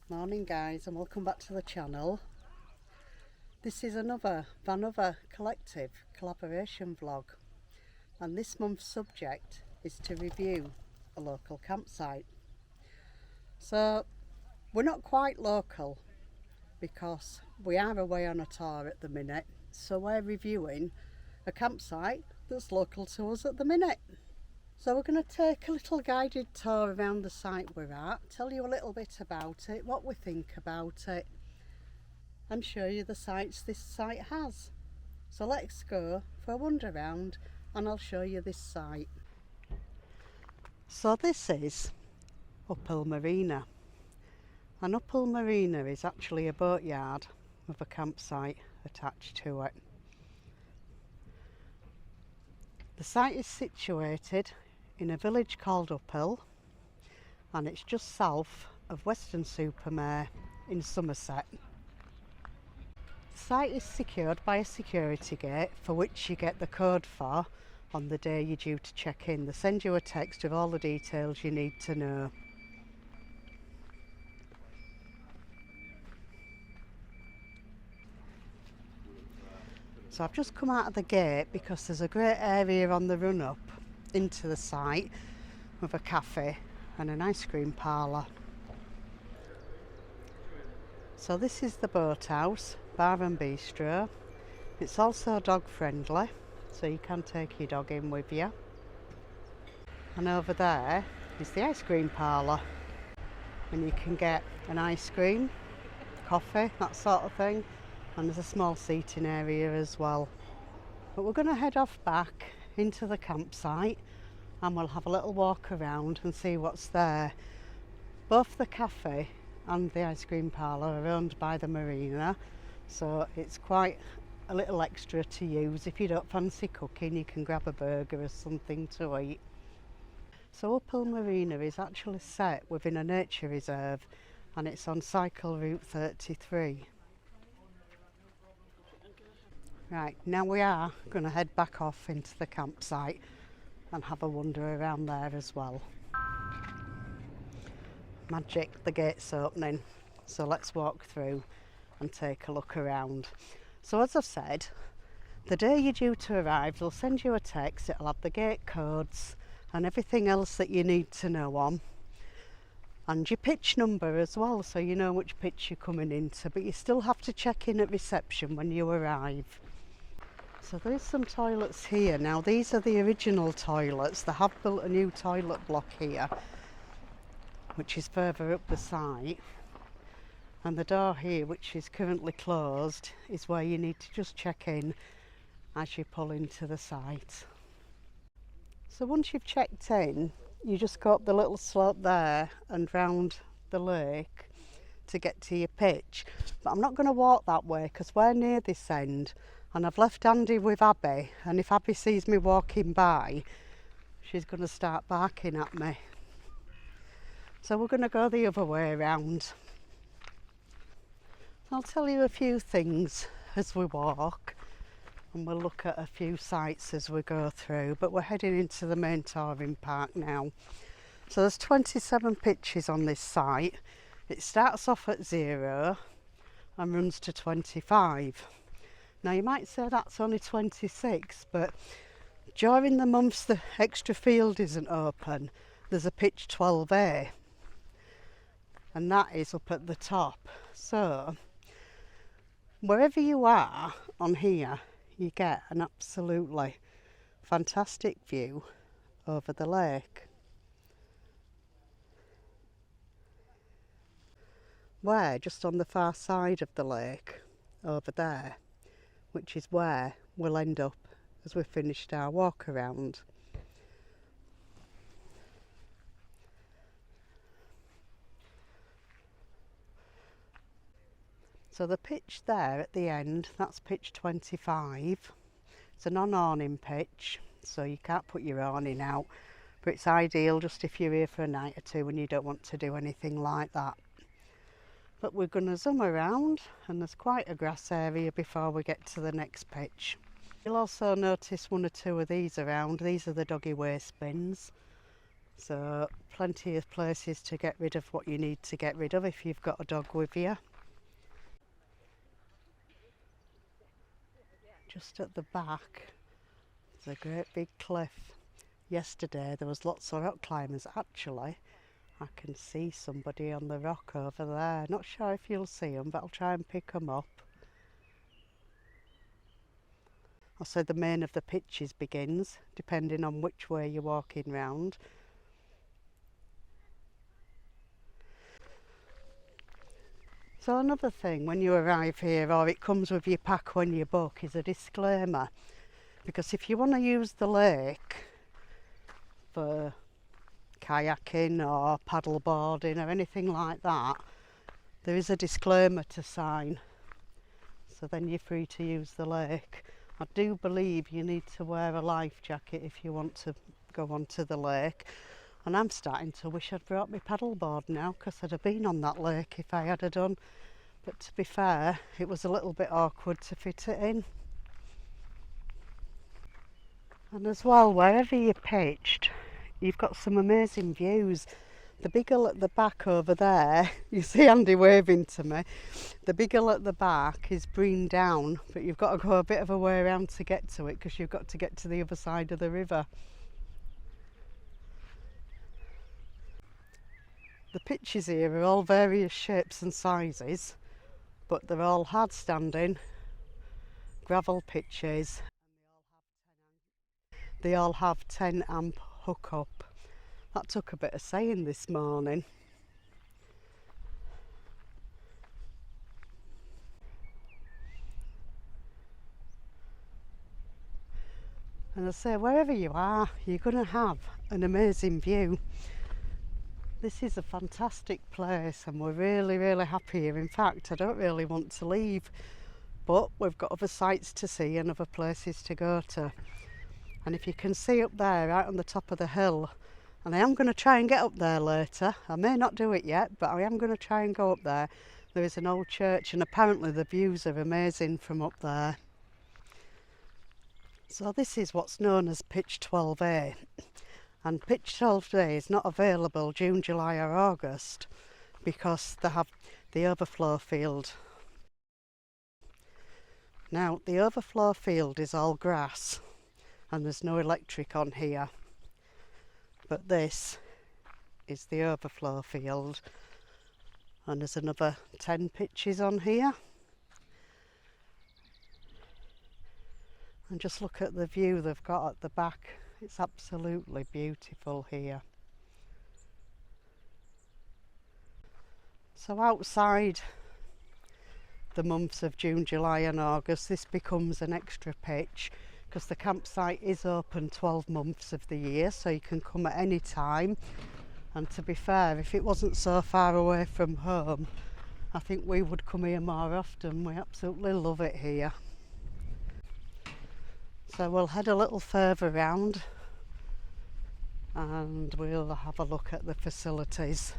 Morning guys, and welcome back to the channel. This is another Vanother Collective collaboration vlog, and this month's subject is to review a local campsite. So we're not quite local because we are away on a tour at the minute, so we're reviewing a campsite that's local to us at the minute. So we're going to take a little guided tour around the site we're at, tell you a little bit about it, what we think about it, and show you the sights this site has. So let's go for a wander around and I'll show you this site. So this is Uphill Marina, and Uphill Marina is actually a boatyard with a campsite attached to it. The site is situated in a village called Uphill, and it's just south of Weston-super-Mare in Somerset. The site is secured by a security gate for which you get the code for on the day you're due to check in. They send you a text with all the details you need to know. So I've just come out of the gate because there's a great area on the run up into the site with a cafe and an ice cream parlour. So this is the boathouse, bar and bistro. It's also dog friendly, so you can take your dog in with you. And over there is the ice cream parlour, and you can get an ice cream, coffee, that sort of thing, and there's a small seating area as well. But we're going to head off back into the campsite and we'll have a little walk around and see what's there. Both the cafe and the ice cream parlour are owned by the marina, so it's quite a little extra to use. If you don't fancy cooking, you can grab a burger or something to eat. So Uphill Marina is actually set within a nature reserve, and it's on cycle route 33. Right, now we are going to head back off into the campsite and have a wander around there as well. Magic, the gate's opening, so let's walk through and take a look around. So as I've said, the day you're due to arrive, they'll send you a text. It'll have the gate codes and everything else that you need to know on, and your pitch number as well, so you know which pitch you're coming into, but you still have to check in at reception when you arrive. So there's some toilets here. Now these are the original toilets. They have built a new toilet block here, which is further up the site, and the door here, which is currently closed, is where you need to just check in as you pull into the site. So once you've checked in, you just go up the little slope there and round the lake to get to your pitch. But I'm not going to walk that way because we're near this end, and I've left Andy with Abby, and if Abby sees me walking by, she's going to start barking at me. So we're going to go the other way around. I'll tell you a few things as we walk, and we'll look at a few sites as we go through, but we're heading into the main touring park now. So there's 27 pitches on this site. It starts off at 0 and runs to 25. Now you might say that's only 26, but during the months the extra field isn't open, there's a pitch 12A, and that is up at the top. So wherever you are on here, you get an absolutely fantastic view over the lake. We're just on the far side of the lake over there, which is where we'll end up as we've finished our walk around. So the pitch there at the end, that's pitch 25. It's a non-awning pitch, so you can't put your awning out, but it's ideal just if you're here for a night or two and you don't want to do anything like that. But we're going to zoom around, and there's quite a grass area before we get to the next pitch. You'll also notice one or two of these around. These are the doggy waste bins. So plenty of places to get rid of what you need to get rid of if you've got a dog with you. Just at the back there's a great big cliff. Yesterday there was lots of rock climbers. Actually, I can see somebody on the rock over there. Not sure if you'll see them, but I'll try and pick them up. Also, the main of the pitches begins, depending on which way you're walking round. So another thing when you arrive here, or it comes with your pack when you book, is a disclaimer. Because if you want to use the lake for kayaking or paddle boarding or anything like that, there is a disclaimer to sign. So then you're free to use the lake. I do believe you need to wear a life jacket if you want to go onto the lake. And I'm starting to wish I'd brought my paddleboard now, because I'd have been on that lake if I had done. But to be fair, it was a little bit awkward to fit it in. And as well, wherever you're pitched, you've got some amazing views. The big hill at the back over there, you see Andy waving to me. The big hill at the back is Breen Down, but you've got to go a bit of a way around to get to it, because you've got to get to the other side of the river. The pitches here are all various shapes and sizes, but they're all hard standing gravel pitches. They all have 10 amp hookup. That took a bit of saying this morning. And I say, wherever you are, you're going to have an amazing view. This is a fantastic place and we're really, really happy here. In fact, I don't really want to leave, but we've got other sights to see and other places to go to. And if you can see up there, right on the top of the hill, and I am going to try and get up there later. I may not do it yet, but I am going to try and go up there. There is an old church and apparently the views are amazing from up there. So this is what's known as pitch 12A. And pitch 12A is not available June, July or August because they have the overflow field. Now the overflow field is all grass and there's no electric on here. But this is the overflow field and there's another 10 pitches on here. And just look at the view they've got at the back. It's absolutely beautiful here. So outside the months of June, July and August, this becomes an extra pitch because the campsite is open 12 months of the year, so you can come at any time. And to be fair, if it wasn't so far away from home, I think we would come here more often. We absolutely love it here. So we'll head a little further round and we'll have a look at the facilities.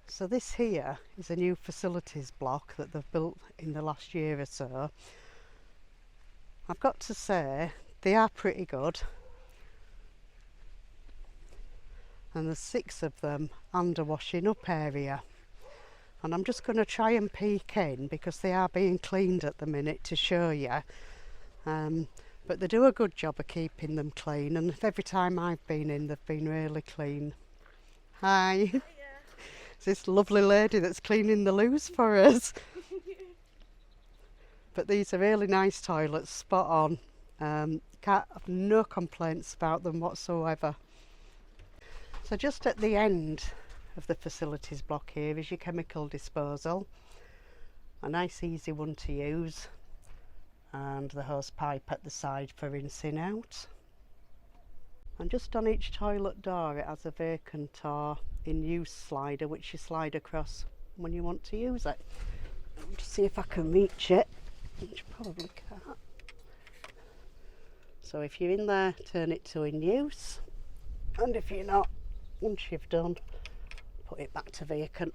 So this here is a new facilities block that they've built in the last year or so. I've got to say they are pretty good, and there's 6 of them and a washing up area. And I'm just going to try and peek in because they are being cleaned at the minute to show you. But they do a good job of keeping them clean, and every time I've been in they've been really clean. Hi. Hiya. It's this lovely lady that's cleaning the loos for us. But these are really nice toilets, spot on. Can't have no complaints about them whatsoever. So just at the end of the facilities block here is your chemical disposal, a nice easy one to use, and the hose pipe at the side for rinsing out. And just on each toilet door it has a vacant or in use slider which you slide across when you want to use it. I'll just see if I can reach it, which you probably can't. So if you're in there, turn it to in use, and if you're not, once you've done, put it back to vacant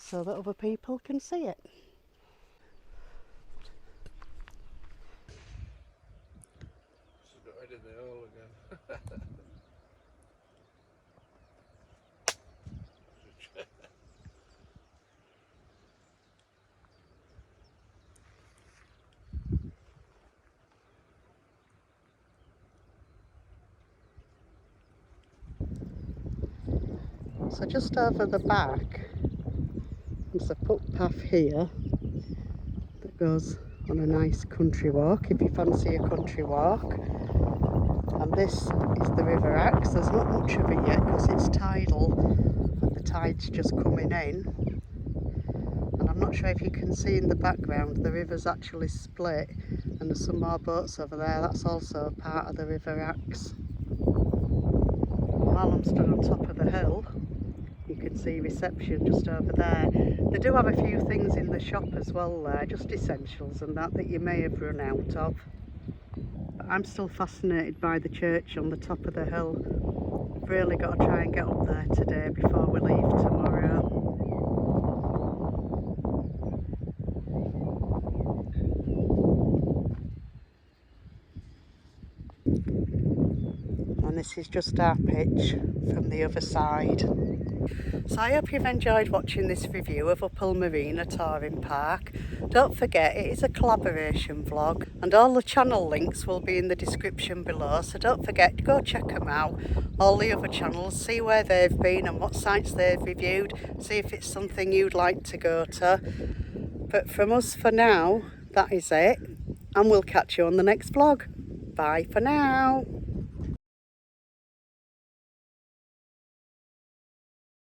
so that other people can see it. So just over the back, there's a footpath here that goes on a nice country walk, if you fancy a country walk. And this is the River Axe. There's not much of it yet because it's tidal and the tide's just coming in. And I'm not sure if you can see in the background, the river's actually split and there's some more boats over there. That's also part of the River Axe. While I'm stood on top of the hill, you can see reception just over there. They do have a few things in the shop as well there, just essentials and that you may have run out of. But I'm still fascinated by the church on the top of the hill. I've really got to try and get up there today before we leave tomorrow. And this is just our pitch from the other side. So I hope you've enjoyed watching this review of Uphill Marina Touring Park. Don't forget, it is a collaboration vlog and all the channel links will be in the description below, so don't forget to go check them out, all the other channels, see where they've been and what sites they've reviewed, see if it's something you'd like to go to. But from us for now, that is it, and we'll catch you on the next vlog. Bye for now.